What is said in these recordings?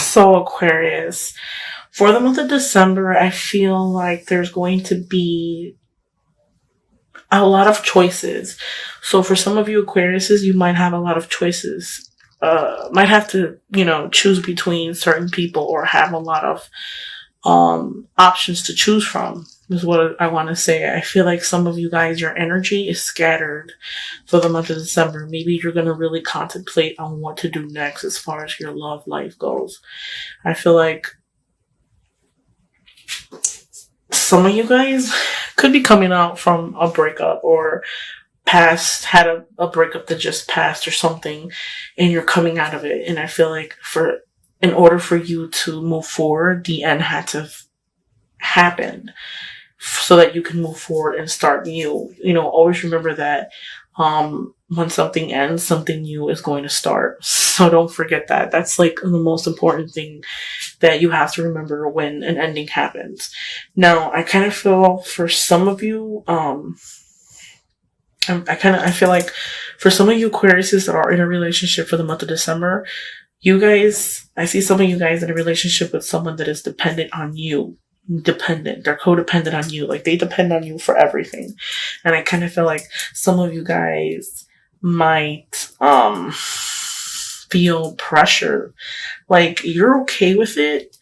So, Aquarius, for the month of December, I feel like there's going to be a lot of choices. So, for some of you Aquariuses, you might have a lot of choices. Might have to, choose between certain people or have a lot of options to choose from, is what I want to say. I feel like some of you guys, your energy is scattered for the month of December. Maybe you're going to really contemplate on what to do next as far as your love life goes. I feel like some of you guys could be coming out from a breakup or had a breakup that just passed or something, and you're coming out of it. And I feel like in order for you to move forward, the end had to happen so that you can move forward and start new. Always remember that when something ends, something new is going to start. So don't forget that. That's like the most important thing that you have to remember when an ending happens. Now, I kind of feel for some of you, I feel like for some of you Aquariuses that are in a relationship for the month of December, you guys, I see some of you guys in a relationship with someone that is dependent on you. They're codependent on you. Like, they depend on you for everything. And I kind of feel like some of you guys might feel pressure. Like, you're okay with it,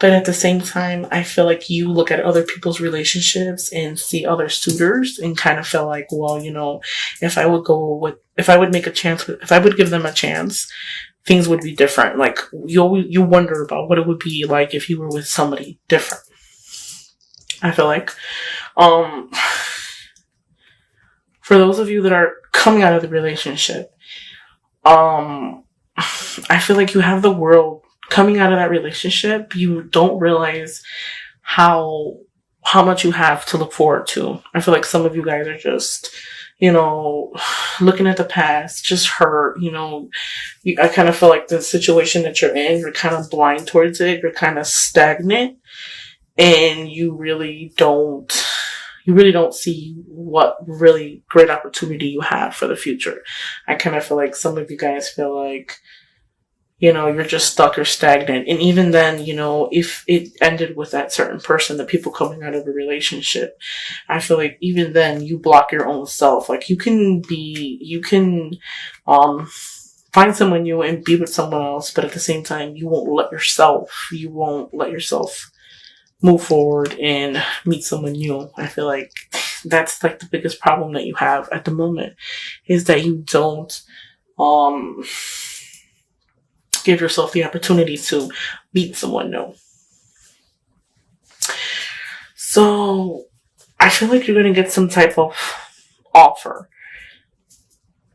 but at the same time, I feel like you look at other people's relationships and see other suitors and kind of feel like, well, if I would give them a chance, things would be different. Like, you wonder about what it would be like if you were with somebody different. I feel like, for those of you that are coming out of the relationship, I feel like you have the world coming out of that relationship. You don't realize how much you have to look forward to. I feel like some of you guys are just, looking at the past, just hurt, I kind of feel like the situation that you're in, you're kind of blind towards it. You're kind of stagnant, and you really don't see what really great opportunity you have for the future. I kind of feel like some of you guys feel like, you're just stuck or stagnant. And even then, if it ended with that certain person, the people coming out of a relationship, I feel like even then you block your own self. Like, you can find someone new and be with someone else, but at the same time, you won't let yourself move forward and meet someone new. I feel like that's like the biggest problem that you have at the moment, is that you don't, give yourself the opportunity to meet someone new. So I feel like you're going to get some type of offer.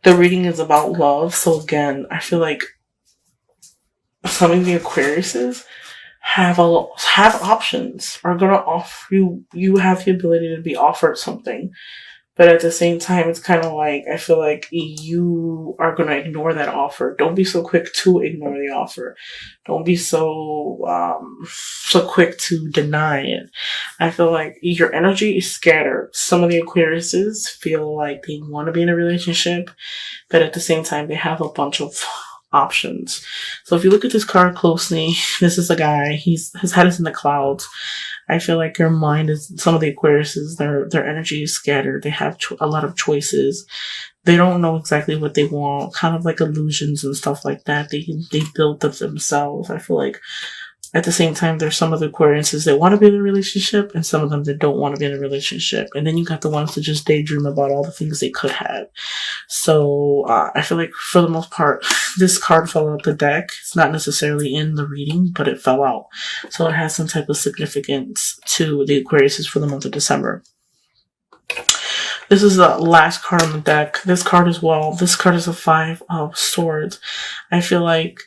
The reading is about love. So again, I feel like some of the Aquariuses have options, are going to offer you have the ability to be offered something. But at the same time, it's kind of like, I feel like you are going to ignore that offer. Don't be so quick to ignore the offer. Don't be so quick to deny it. I feel like your energy is scattered. Some of the Aquariuses feel like they want to be in a relationship, but at the same time, they have a bunch of options. So if you look at this card closely, this is a guy. His head is in the clouds. I feel like your mind is, some of the Aquariuses, their energy is scattered. They have a lot of choices. They don't know exactly what they want, kind of like illusions and stuff like that. They build up themselves. I feel like at the same time, there's some of the Aquariuses that want to be in a relationship and some of them that don't want to be in a relationship. And then you got the ones that just daydream about all the things they could have. So I feel like for the most part, this card fell out the deck. It's not necessarily in the reading, but it fell out. So it has some type of significance to the Aquariuses for the month of December. This is the last card on the deck. This card as well. This card is a 5 of Swords. I feel like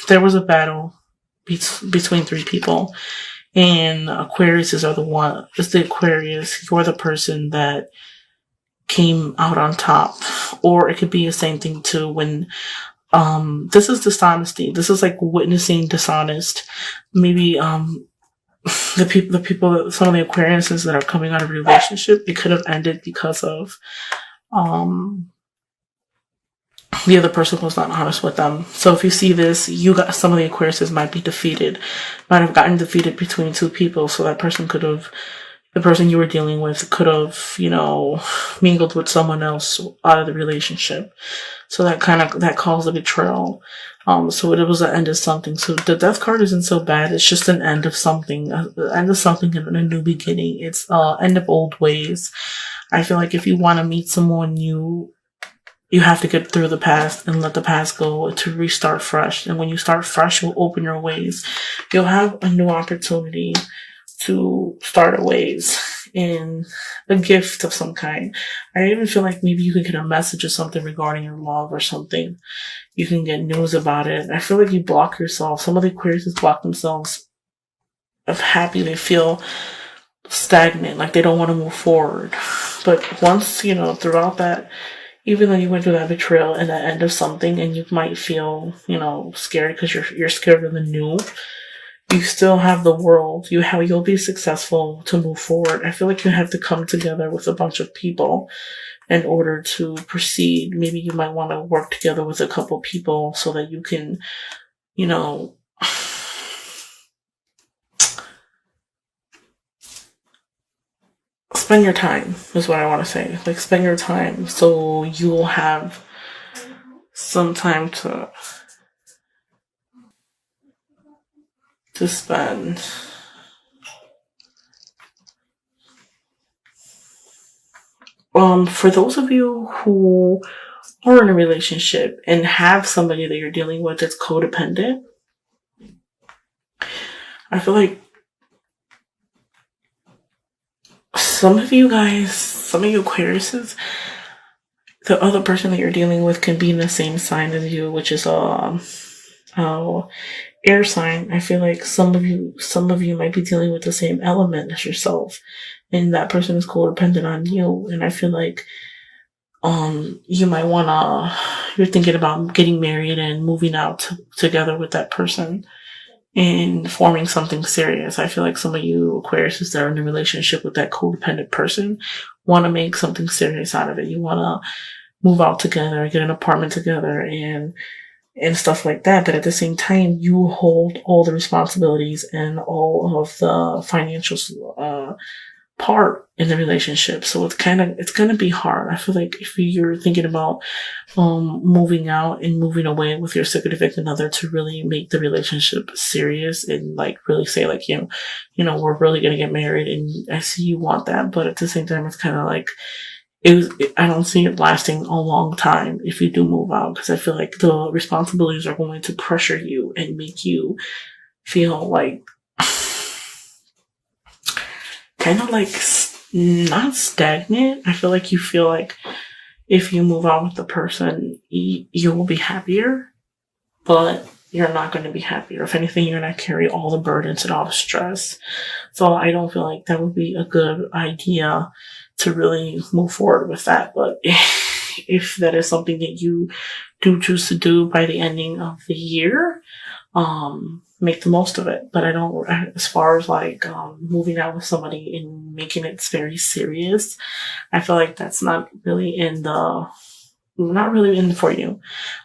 there was a battle between 3 people, and Aquariuses are the Aquarius. You're the person that came out on top. Or it could be the same thing too when this is dishonesty. This is like witnessing dishonest. Maybe the people, some of the Aquariuses that are coming out of a relationship, it could have ended because of the other person was not honest with them. So if you see this, some of the Aquariuses might be defeated, might have gotten defeated between two people. So the person you were dealing with could have, mingled with someone else out of the relationship. So that caused a betrayal. So it was the end of something. So the Death card isn't so bad. It's just an end of something, the end of something and a new beginning. It's end of old ways. I feel like if you want to meet someone new, you have to get through the past and let the past go to restart fresh. And when you start fresh, you'll open your ways. You'll have a new opportunity to start a ways in a gift of some kind. I even feel like maybe you can get a message or something regarding your love or something. You can get news about it. I feel like you block yourself. Some of the Aquariuses block themselves of happy. They feel stagnant, like they don't want to move forward. But once, throughout that, even though you went through that betrayal and the end of something and you might feel, scared because you're scared of the new, you still have the world. You'll be successful to move forward. I feel like you have to come together with a bunch of people in order to proceed. Maybe you might want to work together with a couple people so that you can, spend your time is what I want to say. Like, spend your time so you'll have some time to spend. For those of you who are in a relationship and have somebody that you're dealing with that's codependent, I feel like some of you Aquariuses, the other person that you're dealing with can be in the same sign as you, which is air sign. I feel like some of you might be dealing with the same element as yourself, and that person is codependent on you. And I feel like you might you're thinking about getting married and moving out together with that person and forming something serious. I feel like some of you Aquariuses that are in a relationship with that codependent person want to make something serious out of it. You want to move out together, get an apartment together, and stuff like that. But at the same time, you hold all the responsibilities and all of the financial part in the relationship. So it's going to be hard. I feel like if you're thinking about moving out and moving away with your significant other to really make the relationship serious and like really say like, we're really going to get married, and I see you want that. But at the same time, it's kind of like, I don't see it lasting a long time if you do move out, because I feel like the responsibilities are going to pressure you and make you feel like kind of like not stagnant. I feel like you feel like if you move out with the person, you will be happier, but you're not going to be happier. If anything, you're going to carry all the burdens and all the stress. So I don't feel like that would be a good idea to really move forward with that. But if that is something that you do choose to do by the ending of the year, make the most of it. But as far as like moving out with somebody and making it very serious, I feel like that's not really in for you.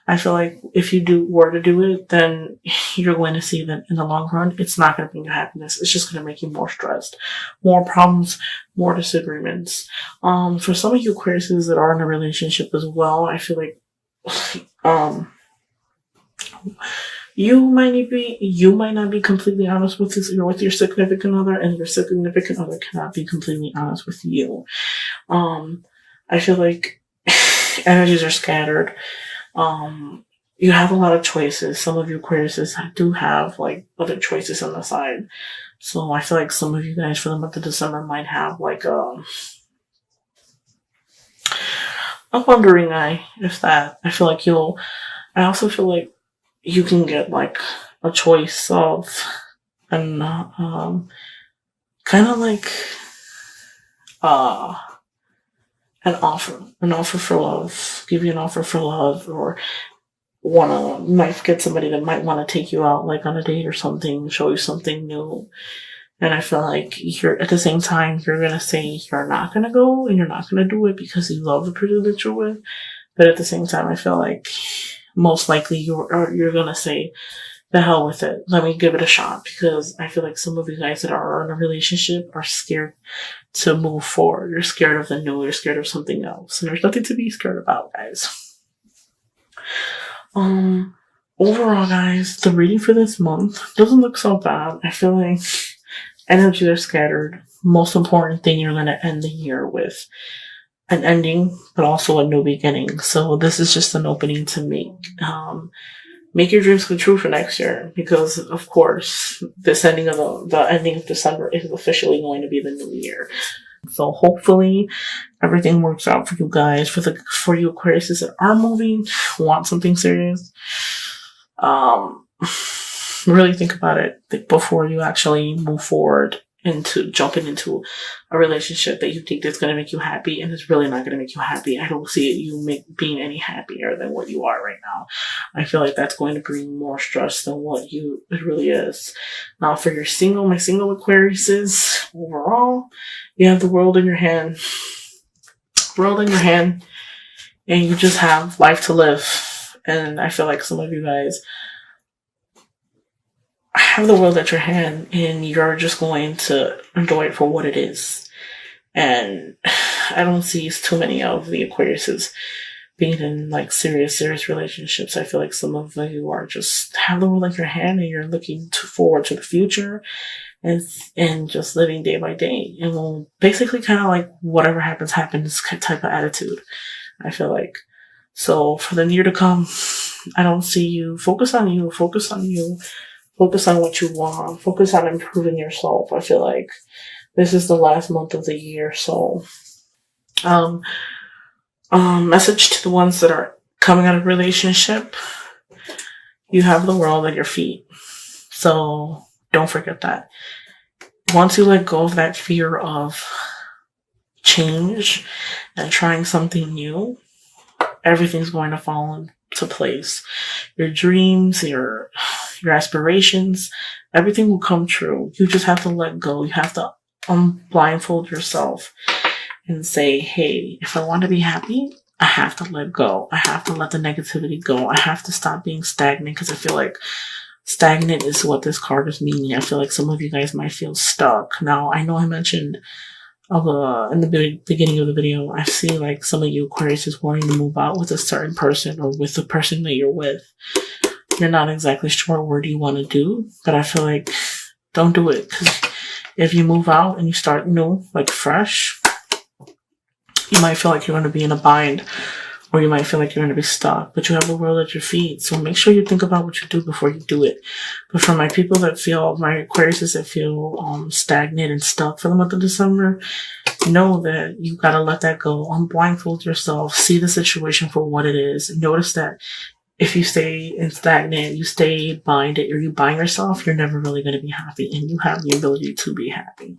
I feel like if you were to do it, then you're going to see that in the long run, it's not going to bring you happiness. It's just going to make you more stressed, more problems, more disagreements. For some of you Aquariuses that are in a relationship as well, I feel like, you might not be completely honest with your significant other, and your significant other cannot be completely honest with you. I feel like energies are scattered. You have a lot of choices. Some of you Aquariuses do have like other choices on the side. So I feel like some of you guys for the month of December might have like a wandering eye, if that. I also feel like you can get like a choice of an kind of like an offer for love, give you an offer for love, or might get somebody that might want to take you out like on a date or something, show you something new. And I feel like you're at the same time you're gonna say you're not gonna go and you're not gonna do it because you love the person that you're with. But at the same time, I feel like most likely you're gonna say, the hell with it. Let me give it a shot, because I feel like some of you guys that are in a relationship are scared to move forward. You're scared of the new. You're scared of something else, and there's nothing to be scared about, guys. Overall, guys, the reading for this month doesn't look so bad. I feel like energies are scattered. Most important thing, you're gonna end the year with an ending, but also a new beginning. So this is just an opening to make your dreams come true for next year, because of course this ending of the ending of December is officially going to be the new year. So hopefully everything works out for you guys. For you Aquariuses that are moving, want something serious, really think about it before you actually move forward into jumping into a relationship that you think is going to make you happy, and it's really not going to make you happy. I don't see you being any happier than what you are right now. I feel like that's going to bring more stress than what it really is. Now, for your my single Aquariuses, overall, you have the world in your hand. World in your hand, and you just have life to live. And I feel like some of you guys have the world at your hand, and you're just going to enjoy it for what it is. And I don't see too many of the Aquariuses being in like serious relationships. I feel like some of you are just have the world at your hand, and you're looking forward to the future, and just living day by day, and will basically kind of like whatever happens type of attitude. I feel like. So for the year to come, I don't see you. Focus on you. Focus on you. Focus on what you want. Focus on improving yourself. I feel like this is the last month of the year. So, message to the ones that are coming out of a relationship. You have the world at your feet. So don't forget that. Once you let go of that fear of change and trying something new, everything's going to fall into place. Your dreams, your aspirations, everything will come true. You just have to let go. You have to blindfold yourself and say, hey, if I want to be happy, I have to let go. I have to let the negativity go. I have to stop being stagnant, because I feel like stagnant is what this card is meaning. I feel like some of you guys might feel stuck. Now, I know I mentioned in the beginning of the video, I see like some of you Aquarius is wanting to move out with a certain person, or with the person that you're with. You're not exactly sure what do you want to do, but I feel like don't do it, because if you move out and you start new, like fresh, you might feel like you're going to be in a bind, or you might feel like you're going to be stuck, but you have the world at your feet. So make sure you think about what you do before you do it. But for my people that feel, my Aquariuses that feel stagnant and stuck for the month of December, know that you got to let that go. Unblindfold yourself. See the situation for what it is. Notice that if you stay stagnant, you stay binded, or you bind yourself, you're never really going to be happy, and you have the ability to be happy.